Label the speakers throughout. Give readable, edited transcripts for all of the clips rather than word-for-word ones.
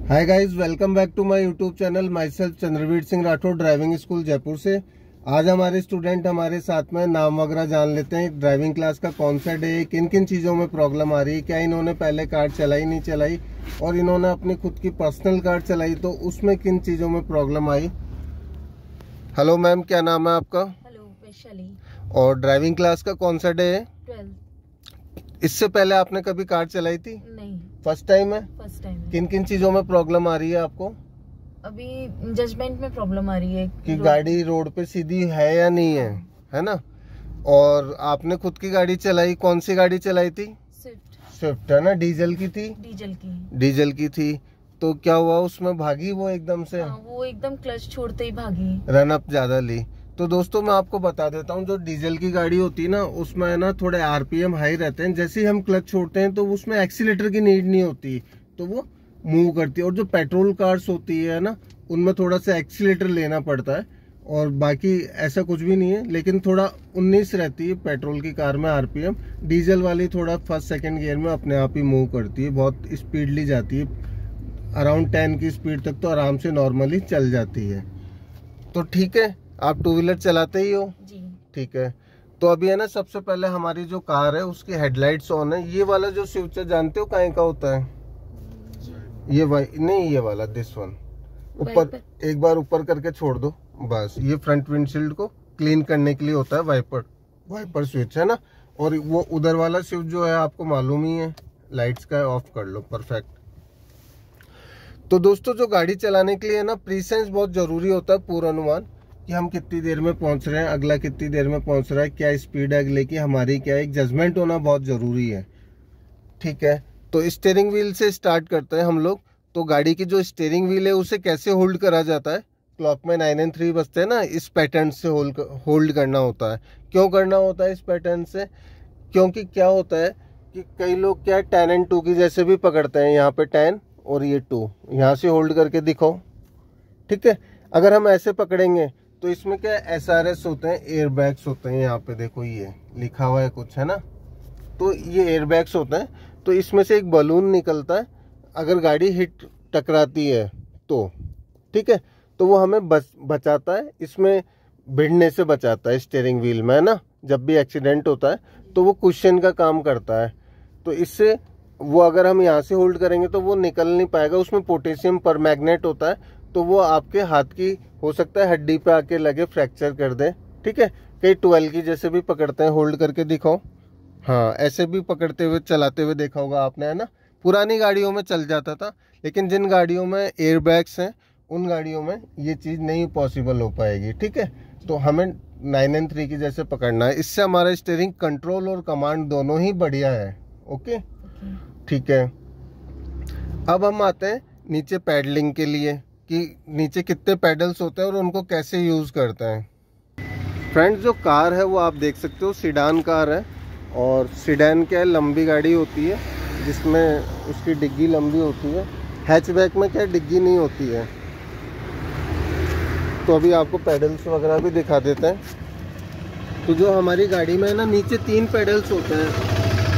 Speaker 1: Hi guys, welcome back to my YouTube channel. Myself Chandraveer Singh Rathore, driving school Jaipur से। आज हमारे student हमारे साथ में नाम वगैरह जान लेते हैं। ड्राइविंग क्लास का कौन सा डे, किन किन चीज़ों में प्रॉब्लम आ रही है, क्या इन्होंने पहले कार चलाई नहीं चलाई, और इन्होंने अपनी खुद की पर्सनल कार चलाई तो उसमें किन चीज़ों में प्रॉब्लम आई। हेलो मैम, क्या नाम है आपका?
Speaker 2: हेलो, वैशाली।
Speaker 1: और ड्राइविंग क्लास का कौन सा डे है?
Speaker 2: 12।
Speaker 1: इससे पहले आपने कभी कार चलाई थी?
Speaker 2: नहीं,
Speaker 1: फर्स्ट टाइम है।
Speaker 2: फर्स्ट टाइम है।
Speaker 1: किन किन चीज़ों में प्रॉब्लम आ रही है आपको?
Speaker 2: अभी जजमेंट में प्रॉब्लम आ रही है
Speaker 1: कि गाड़ी रोड पे सीधी है या नहीं है ना। और आपने खुद की गाड़ी चलाई, कौन सी गाड़ी चलाई थी? स्विफ्ट है ना, डीजल की थी? डीजल की थी। तो क्या हुआ, उसमें भागी वो एकदम से?
Speaker 2: वो एकदम क्लच छोड़ते ही भागी,
Speaker 1: रन अप ज्यादा ली। तो दोस्तों मैं आपको बता देता हूँ, जो डीजल की गाड़ी होती है ना उसमें है ना थोड़े आरपीएम हाई रहते हैं। जैसे ही हम क्लच छोड़ते हैं तो उसमें एक्सीलेटर की नीड नहीं होती, तो वो मूव करती है। और जो पेट्रोल कार्स होती है ना उनमें थोड़ा सा एक्सीलेटर लेना पड़ता है, और बाकी ऐसा कुछ भी नहीं है। लेकिन थोड़ा 19 रहती है पेट्रोल की कार में आरपीएम। डीजल वाली थोड़ा फर्स्ट सेकंड गियर में अपने आप ही मूव करती है, बहुत स्पीडली जाती है। अराउंड 10 की स्पीड तक तो आराम से नॉर्मली चल जाती है। तो ठीक है, आप टू व्हीलर चलाते ही हो
Speaker 2: जी? ठीक
Speaker 1: है। तो अभी है ना, सबसे पहले हमारी जो कार है उसकी हेडलाइट्स ऑन है। ये वाला जो स्विच जानते हो कहाँ का होता है? ये नहीं, ये वाला, दिस वन ऊपर, एक बार ऊपर करके छोड़ दो बस। ये फ्रंट विंडशील्ड को क्लीन करने के लिए होता है वाइपर स्विच है ना। और वो उधर वाला स्विच जो है आपको मालूम ही है, लाइट्स का, ऑफ कर लो। परफेक्ट। तो दोस्तों, जो गाड़ी चलाने के लिए ना प्रीसेंस बहुत जरूरी होता है, पूर्वानुमान कि हम कितनी देर में पहुंच रहे हैं, अगला कितनी देर में पहुंच रहा है, क्या स्पीड है अगले की, हमारी क्या है, एक जजमेंट होना बहुत जरूरी है। ठीक है, तो स्टीयरिंग व्हील से स्टार्ट करते हैं हम लोग। तो गाड़ी की जो स्टीयरिंग व्हील है उसे कैसे होल्ड करा जाता है? क्लॉक में 9 और 3 बजते हैं ना, इस पैटर्न से होल्ड करना होता है। क्यों करना होता है इस पैटर्न से? क्योंकि क्या होता है कि कई लोग क्या 10 और 2 की जैसे भी पकड़ते हैं, यहाँ पे 10 और ये 2, यहाँ से होल्ड करके दिखाओ। ठीक है, अगर हम ऐसे पकड़ेंगे तो इसमें क्या एसआरएस होते हैं, एयर बैग्स होते हैं। यहाँ पे देखो ये लिखा हुआ है कुछ, है ना। तो ये एयर बैग्स होते हैं, तो इसमें से एक बलून निकलता है अगर गाड़ी हिट टकराती है तो। ठीक है, तो वो हमें बचाता है, इसमें भिड़ने से बचाता है स्टीयरिंग व्हील में, है ना। जब भी एक्सीडेंट होता है तो वो कुशन का काम करता है। तो इससे वो अगर हम यहाँ से होल्ड करेंगे तो वो निकल नहीं पाएगा। उसमें पोटेशियम परमैग्नेट होता है, तो वो आपके हाथ की हो सकता है हड्डी पे आके लगे, फ्रैक्चर कर दे। ठीक है, कई 12 की जैसे भी पकड़ते हैं, होल्ड करके दिखाओ। हाँ, ऐसे भी पकड़ते हुए चलाते हुए देखा होगा आपने, है ना। पुरानी गाड़ियों में चल जाता था, लेकिन जिन गाड़ियों में एयर बैग्स हैं उन गाड़ियों में ये चीज़ नहीं पॉसिबल हो पाएगी। ठीक है, तो हमें 9 और 3 की जैसे पकड़ना है। इससे हमारा स्टीयरिंग कंट्रोल और कमांड दोनों ही बढ़िया है। ओके, ठीक है। अब हम आते हैं नीचे पैडलिंग के लिए, कि नीचे कितने पेडल्स होते हैं और उनको कैसे यूज़ करते हैं। फ्रेंड्स, जो कार है वो आप देख सकते हो सीडान कार है। और सीडान क्या है, लंबी गाड़ी होती है जिसमें उसकी डिग्गी लंबी होती है। हैचबैक में क्या डिग्गी नहीं होती है। तो अभी आपको पेडल्स वगैरह भी दिखा देते हैं। तो जो हमारी गाड़ी में है ना, नीचे 3 पेडल्स होते हैं।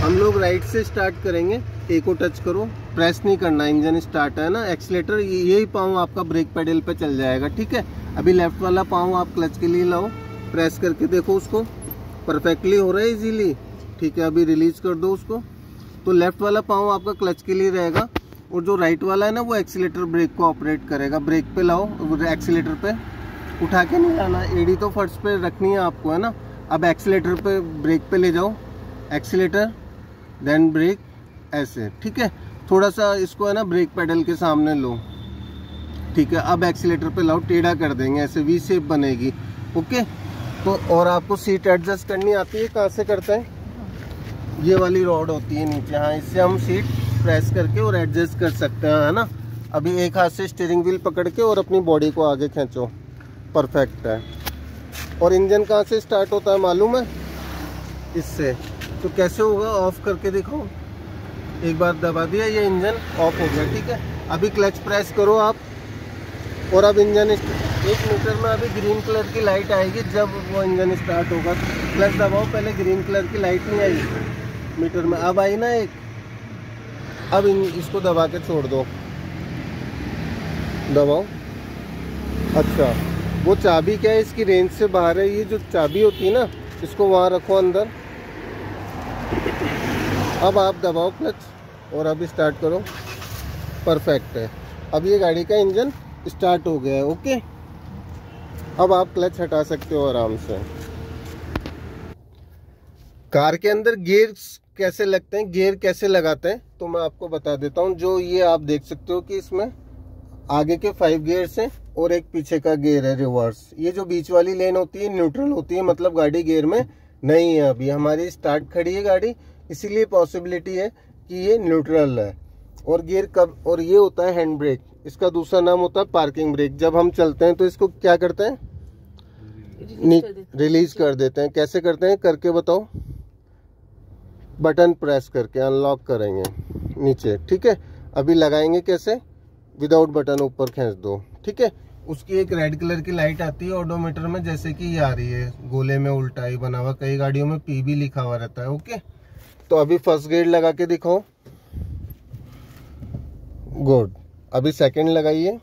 Speaker 1: हम लोग राइट से स्टार्ट करेंगे, ए को टच करो, प्रेस नहीं करना, इंजन स्टार्ट है ना। एक्सीलेटर यही पाँव आपका ब्रेक पेडल पे चल जाएगा। ठीक है, अभी लेफ्ट वाला पाँव आप क्लच के लिए लाओ, प्रेस करके देखो उसको, परफेक्टली हो रहा है इजीली। ठीक है, अभी रिलीज कर दो उसको। तो लेफ्ट वाला पाँव आपका क्लच के लिए रहेगा, और जो राइट वाला है ना वो एक्सीलेटर ब्रेक को ऑपरेट करेगा। ब्रेक पे लाओ, एक्सीलेटर पे उठा के नहीं लाना, एड़ी तो फर्स्ट पे रखनी है आपको, है ना। अब एक्सीलेटर पे, ब्रेक पे ले जाओ, एक्सीलेटर देन ब्रेक, ऐसे। ठीक है, थोड़ा सा इसको है ना ब्रेक पेडल के सामने लो। ठीक है, अब एक्सीलेटर पे लाओ, टेढ़ा कर देंगे, ऐसे वी शेप बनेगी। ओके, तो और आपको सीट एडजस्ट करनी आती है, कहाँ से करते हैं? ये वाली रॉड होती है नीचे, हाँ, इससे हम सीट प्रेस करके और एडजस्ट कर सकते हैं, है ना। अभी एक हाथ से स्टीयरिंग व्हील पकड़ के और अपनी बॉडी को आगे खींचो, परफेक्ट है। और इंजन कहाँ से स्टार्ट होता है मालूम है? इससे। तो कैसे होगा, ऑफ करके दिखाओ। एक बार दबा दिया, ये इंजन ऑफ हो गया। ठीक है, अभी क्लच प्रेस करो आप, और अब इंजन 1 मीटर में अभी ग्रीन कलर की लाइट आएगी जब वो इंजन स्टार्ट होगा। क्लच दबाओ, पहले ग्रीन कलर की लाइट नहीं आई मीटर में, अब आई ना एक। अब इसको दबा के छोड़ दो, दबाओ। अच्छा, वो चाबी क्या है, इसकी रेंज से बाहर है। ये जो चाबी होती है ना, इसको वहाँ रखो अंदर। अब आप दबाओ क्लच और अभी स्टार्ट करो। परफेक्ट है। अब ये गाड़ी का इंजन स्टार्ट हो गया है। ओके, अब आप क्लच हटा सकते हो आराम से। कार के अंदर गियर कैसे लगते हैं, गियर कैसे लगाते हैं, तो मैं आपको बता देता हूँ। जो ये आप देख सकते हो कि इसमें आगे के 5 गियर्स हैं और एक पीछे का गियर है रिवर्स। ये जो बीच वाली लेन होती है न्यूट्रल होती है, मतलब गाड़ी गियर में नहीं है। अभी हमारी स्टार्ट खड़ी है गाड़ी, इसीलिए पॉसिबिलिटी है कि ये न्यूट्रल है। और गियर कब, और ये होता है हैंड ब्रेक, इसका दूसरा नाम होता है पार्किंग ब्रेक। जब हम चलते हैं तो इसको क्या करते हैं, रिलीज कर देते हैं। कैसे करते हैं करके बताओ। बटन प्रेस करके अनलॉक करेंगे नीचे, ठीक है। अभी लगाएंगे कैसे, विदाउट बटन ऊपर खींच दो, ठीक है। उसकी एक रेड कलर की लाइट आती है ओडोमीटर में, जैसे कि ये आ रही है, गोले में उल्टा ही बना हुआ, कई गाड़ियों में पी भी लिखा हुआ रहता है। ओके, तो अभी फर्स्ट गियर लगा के दिखाओ। गुड। अभी सेकंड लगाइए,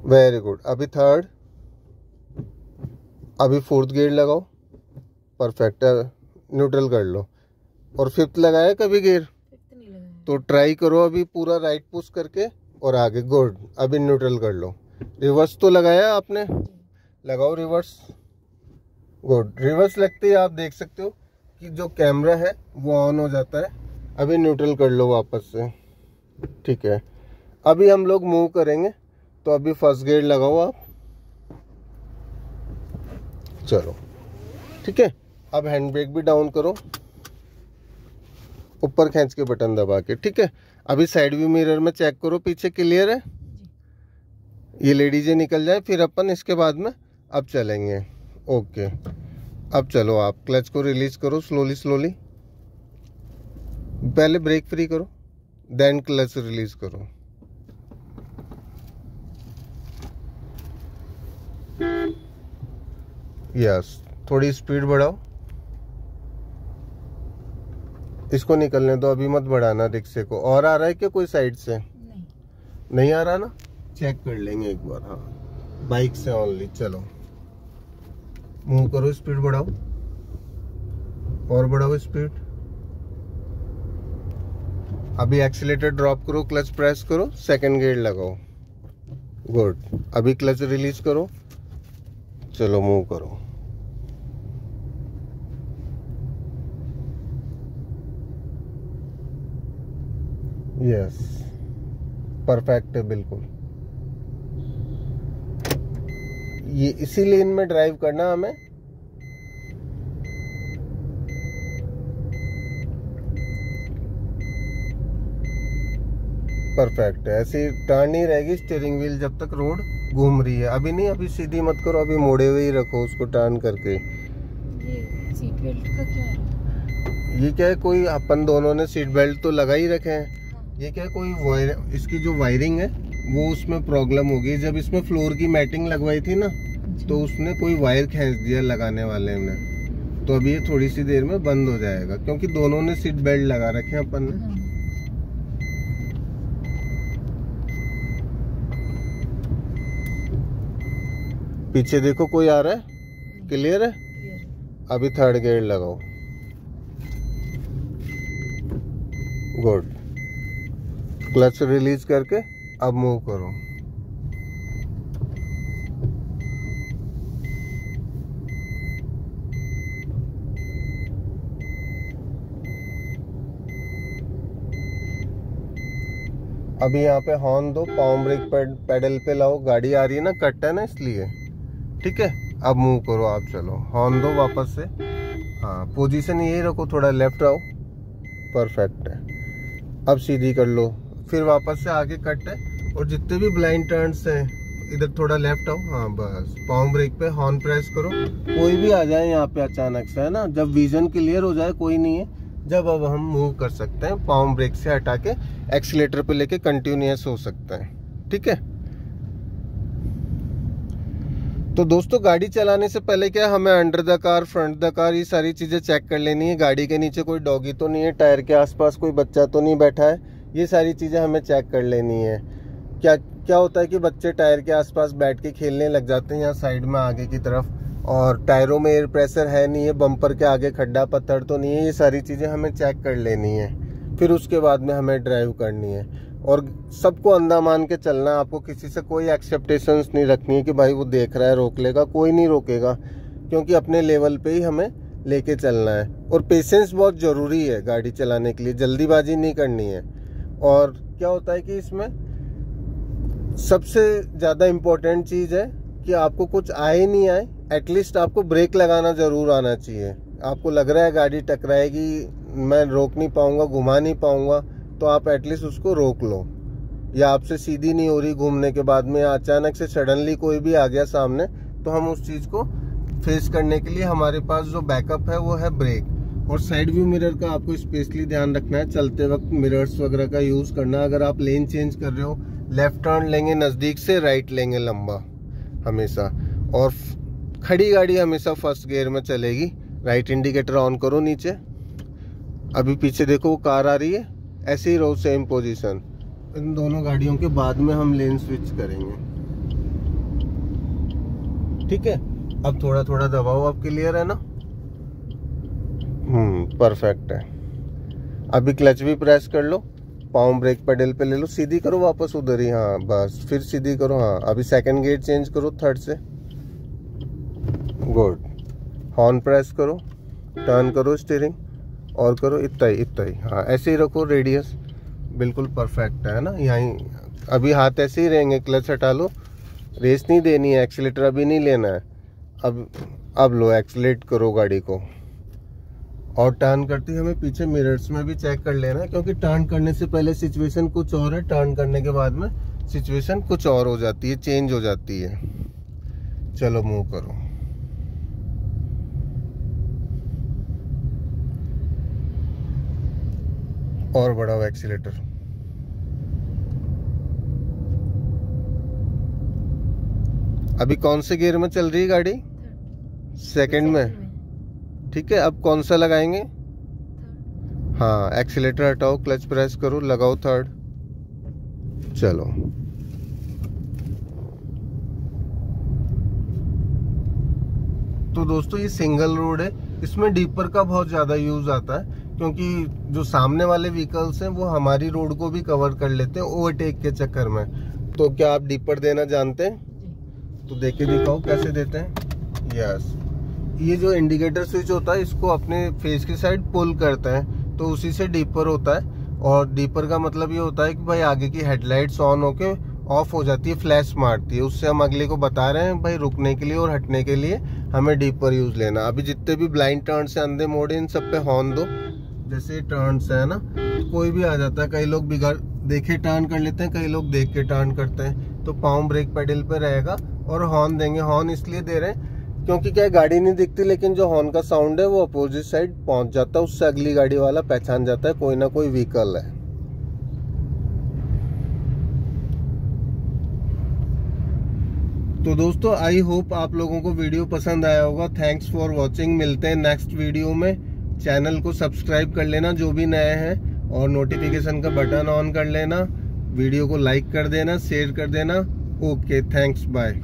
Speaker 1: वेरी गुड। अभी थर्ड, अभी फोर्थ गियर लगाओ, परफेक्ट है, न्यूट्रल कर लो। और फिफ्थ लगाया कभी गियर, तो ट्राई करो अभी पूरा राइट पुश करके और आगे। गुड। अभी न्यूट्रल कर लो। रिवर्स तो लगाया आपने, लगाओ रिवर्स। गुड। रिवर्स लगते ही आप देख सकते हो कि जो कैमरा है वो ऑन हो जाता है। अभी न्यूट्रल कर लो वापस से, ठीक है। अभी हम लोग मूव करेंगे, तो अभी फर्स्ट गियर लगाओ आप, चलो, ठीक है। अब हैंड ब्रेक भी डाउन करो, ऊपर खींच के बटन दबा के, ठीक है। अभी साइड व्यू मिरर में चेक करो, पीछे क्लियर है। ये लेडीजें निकल जाए, फिर अपन इसके बाद में अब चलेंगे। ओके, अब चलो आप क्लच को रिलीज करो स्लोली स्लोली। पहले ब्रेक फ्री करो, देन क्लच रिलीज करो। यस, थोड़ी स्पीड बढ़ाओ। इसको निकलने दो, अभी मत बढ़ाना रिक्शे को। और आ रहा है क्या कोई साइड से? नहीं आ रहा ना, चेक कर लेंगे एक बार। हाँ, बाइक से ओनली। चलो मूव करो, स्पीड बढ़ाओ और बढ़ाओ स्पीड। अभी एक्सीलेटर ड्रॉप करो, क्लच प्रेस करो, सेकंड गियर लगाओ। गुड। अभी क्लच रिलीज करो, चलो मूव करो। यस, परफेक्ट है बिल्कुल। ये इसी लेन में ड्राइव करना हमें। परफेक्ट है, ऐसी टर्न ही रहेगी स्टीयरिंग व्हील जब तक रोड घूम रही है। अभी नहीं, अभी सीधी मत करो, अभी मोड़े हुए ही रखो उसको टर्न करके।
Speaker 2: ये सीट बेल्ट का क्या है?
Speaker 1: ये क्या है, कोई अपन दोनों ने सीट बेल्ट तो लगा ही रखे हैं। ये क्या है, कोई इसकी जो वायरिंग है वो उसमें प्रॉब्लम हो गई। जब इसमें फ्लोर की मैटिंग लगवाई थी ना, तो उसने कोई वायर खींच दिया लगाने वाले ने। तो अभी ये थोड़ी सी देर में बंद हो जाएगा, क्योंकि दोनों ने सीट बेल्ट लगा रखे हैं अपन ने। पीछे देखो कोई आ रहा है, क्लियर है। अभी थर्ड गियर लगाओ। गुड। क्लच रिलीज करके अब मूव करो। अभी यहाँ पे हॉर्न दो, पाम ब्रेक पेडल पे लाओ। गाड़ी आ रही है ना, कट है ना इसलिए, ठीक है। अब मूव करो आप, चलो हॉर्न दो वापस से। हाँ, पोजीशन यही रखो, थोड़ा लेफ्ट आओ, परफेक्ट है। अब सीधी कर लो, फिर वापस से आगे कट है। और जितने भी ब्लाइंड टर्न्स हैं इधर थोड़ा लेफ्ट आओ। हाँ बस, पाम ब्रेक पे हॉर्न प्रेस करो। कोई भी आ जाए यहाँ पे अचानक से, है ना, जब विजन क्लियर हो जाए कोई नहीं है, जब अब हम मूव कर सकते हैं। पाम ब्रेक से हटा के एक्सीलेटर पे लेके कंटिन्यूअस हो सकता है, ठीक है। तो दोस्तों, गाड़ी चलाने से पहले क्या हमें under the car, front the car, ये सारी चीजें चेक कर लेनी है। गाड़ी के नीचे कोई डॉगी तो नहीं है, टायर के आसपास कोई बच्चा तो नहीं बैठा है, ये सारी चीजें हमें चेक कर लेनी है। क्या होता है कि बच्चे टायर के आसपास बैठ के खेलने लग जाते हैं यहाँ साइड में आगे की तरफ, और टायरों में एयर प्रेशर है नहीं है, बम्पर के आगे खड्डा पत्थर तो नहीं है, ये सारी चीज़ें हमें चेक कर लेनी है, फिर उसके बाद में हमें ड्राइव करनी है। और सबको अंधा मान के चलना है, आपको किसी से कोई एक्सेप्टेशंस नहीं रखनी है कि भाई वो देख रहा है रोक लेगा, कोई नहीं रोकेगा, क्योंकि अपने लेवल पे ही हमें लेके चलना है। और पेशेंस बहुत ज़रूरी है गाड़ी चलाने के लिए, जल्दीबाजी नहीं करनी है। और क्या होता है कि इसमें सबसे ज़्यादा इम्पोर्टेंट चीज़ है कि आपको कुछ आए नहीं आए, एटलीस्ट आपको ब्रेक लगाना ज़रूर आना चाहिए। आपको लग रहा है गाड़ी टकराएगी, मैं रोक नहीं पाऊँगा, घुमा नहीं पाऊँगा, तो आप एटलीस्ट उसको रोक लो। या आपसे सीधी नहीं हो रही घूमने के बाद में, अचानक से सडनली कोई भी आ गया सामने, तो हम उस चीज़ को फेस करने के लिए हमारे पास जो बैकअप है वो है ब्रेक। और साइड व्यू मिरर का आपको स्पेशली ध्यान रखना है, चलते वक्त मिरर्स वगैरह का यूज़ करना। अगर आप लेन चेंज कर रहे हो, लेफ्ट टर्न लेंगे नज़दीक से, राइट लेंगे लंबा हमेशा। और खड़ी गाड़ी हमेशा फर्स्ट गियर में चलेगी। राइट इंडिकेटर ऑन करो नीचे, अभी पीछे देखो वो कार आ रही है, ऐसे ही रहो सेम पोजीशन। इन दोनों गाड़ियों के बाद में हम लेन स्विच करेंगे, ठीक है। अब थोड़ा थोड़ा दबाओ, अब क्लियर है ना? परफेक्ट है। अभी क्लच भी प्रेस कर लो, पाँव ब्रेक पेडल पे ले लो, सीधी करो वापस उधर ही, हाँ बस, फिर सीधी करो। हाँ अभी सेकंड गियर चेंज करो थर्ड से, गुड। हॉर्न प्रेस करो, टर्न करो स्टीयरिंग, और करो इतना ही। हाँ ऐसे ही रखो, रेडियस बिल्कुल परफेक्ट है ना। यहीं अभी हाथ ऐसे ही रहेंगे, क्लच हटा लो, रेस नहीं देनी है, एक्सीलेटर अभी नहीं लेना है। अब लो, एक्सीलेट करो गाड़ी को। और टर्न करते ही हमें पीछे मिरर्स में भी चेक कर लेना है, क्योंकि टर्न करने से पहले सिचुएशन कुछ और है, टर्न करने के बाद में सिचुएशन कुछ और हो जाती है, चेंज हो जाती है। चलो मूव करो। और बढ़ाओ एक्सीलेटर। अभी कौन से गियर में चल रही है गाड़ी? सेकंड में, ठीक है। अब कौन सा लगाएंगे? हाँ एक्सीलेटर हटाओ, क्लच प्रेस करो, लगाओ थर्ड। चलो तो दोस्तों ये सिंगल रोड है, इसमें डीपर का बहुत ज़्यादा यूज़ आता है, क्योंकि जो सामने वाले व्हीकल्स हैं वो हमारी रोड को भी कवर कर लेते हैं ओवरटेक के चक्कर में। तो क्या आप डीपर देना जानते हैं? तो देख के दिखाओ कैसे देते हैं। यस, ये जो इंडिकेटर स्विच होता है इसको अपने फेस की साइड पुल करते हैं, तो उसी से डीपर होता है। और डीपर का मतलब ये होता है कि भाई आगे की हेडलाइट्स ऑन होके ऑफ हो जाती है, फ्लैश मारती है, उससे हम अगले को बता रहे हैं भाई रुकने के लिए और हटने के लिए हमें डीपर यूज लेना। अभी जितने भी ब्लाइंड टर्न से अंधे मोड़े, इन सब पे हॉर्न दो। जैसे टर्न है ना, कोई भी आ जाता है, कई लोग बिगड़ देखे टर्न कर लेते हैं, कई लोग देख के टर्न करते हैं, तो पाँव ब्रेक पेडल पे रहेगा और हॉर्न देंगे। हॉर्न इसलिए दे रहे हैं क्योंकि क्या गाड़ी नहीं दिखती, लेकिन जो हॉर्न का साउंड है वो अपोजिट साइड पहुंच जाता है, उससे अगली गाड़ी वाला पहचान जाता है कोई ना कोई व्हीकल है। तो दोस्तों आई होप आप लोगों को वीडियो पसंद आया होगा। थैंक्स फॉर वॉचिंग, मिलते हैं नेक्स्ट वीडियो में। चैनल को सब्सक्राइब कर लेना जो भी नए हैं, और नोटिफिकेशन का बटन ऑन कर लेना, वीडियो को लाइक कर देना, शेयर कर देना। Okay, thanks, bye.